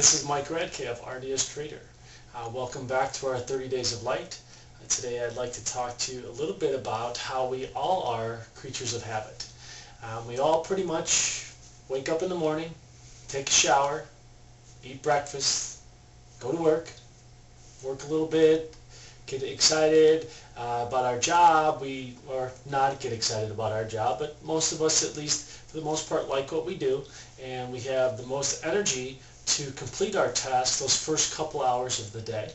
this is Mike Radke of RDS Trader. Welcome back to our 30 Days of Light. Today I'd like to talk to you a little bit about how we all are creatures of habit. We all pretty much wake up in the morning, take a shower, eat breakfast, go to work a little bit, get excited about our job, or not get excited about our job, but most of us, at least for the most part, like what we do, and we have the most energy to complete our task those first couple hours of the day.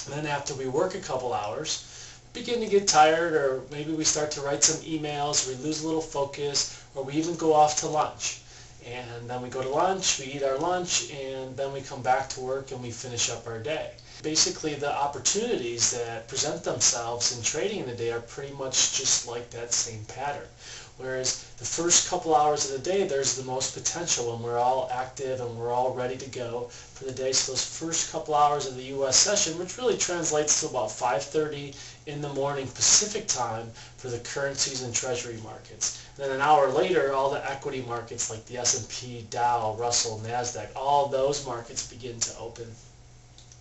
And then after we work a couple hours, we begin to get tired, or maybe we start to write some emails, we lose a little focus, or we even go off to lunch. And then we go to lunch, we eat our lunch, and then we come back to work and we finish up our day. Basically, the opportunities that present themselves in trading in the day are pretty much just like that same pattern. Whereas the first couple hours of the day, there's the most potential when we're all active and we're all ready to go for the day. So those first couple hours of the U.S. session, which really translates to about 5:30 in the morning Pacific time for the currencies and treasury markets. And then an hour later, all the equity markets like the S&P, Dow, Russell, NASDAQ, all those markets begin to open.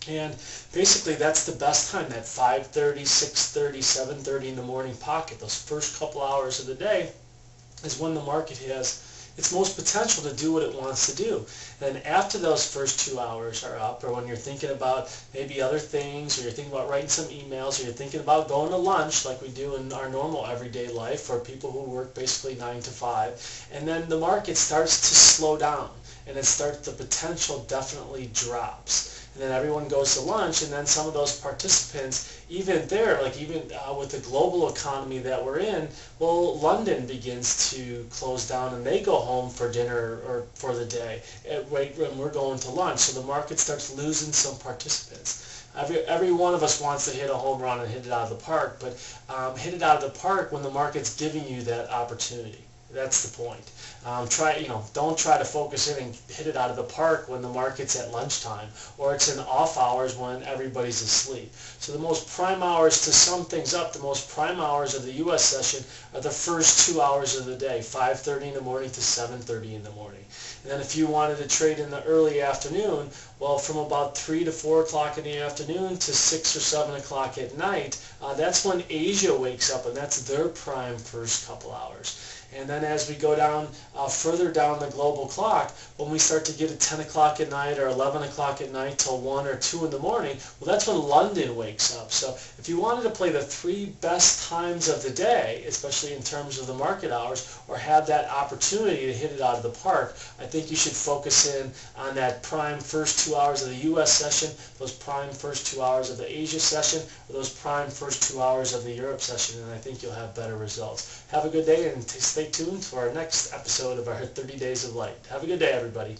And basically that's the best time, that 5:30, 6:30, 7:30 in the morning pocket, those first couple hours of the day, is when the market has its most potential to do what it wants to do. And then after those first 2 hours are up, or when you're thinking about maybe other things, or you're thinking about writing some emails, or you're thinking about going to lunch like we do in our normal everyday life for people who work basically 9 to 5, and then the market starts to slow down, and the potential definitely drops. And then everyone goes to lunch, and then some of those participants, even there, like even with the global economy that we're in, well, London begins to close down and they go home for dinner or for the day right when we're going to lunch. So the market starts losing some participants. Every one of us wants to hit a home run and hit it out of the park, but hit it out of the park when the market's giving you that opportunity. That's the point. Don't try to focus in and hit it out of the park when the market's at lunchtime, or it's in off hours when everybody's asleep. So the most prime hours, to sum things up, the most prime hours of the U.S. session are the first 2 hours of the day, 5:30 in the morning to 7:30 in the morning. And then if you wanted to trade in the early afternoon, well, from about 3 to 4 o'clock in the afternoon to 6 or 7 o'clock at night, that's when Asia wakes up, and that's their prime first couple hours. And then as we go down further down the global clock, when we start to get at 10 o'clock at night or 11 o'clock at night till 1 or 2 in the morning, well, that's when London wakes up. So if you wanted to play the 3 best times of the day, especially in terms of the market hours, or have that opportunity to hit it out of the park, I think you should focus in on that prime first 2 hours of the U.S. session, those prime first 2 hours of the Asia session, or those prime first 2 hours of the Europe session, and I think you'll have better results. Have a good day, and stay tuned for our next episode of our 30 Days of Light. Have a good day, everybody.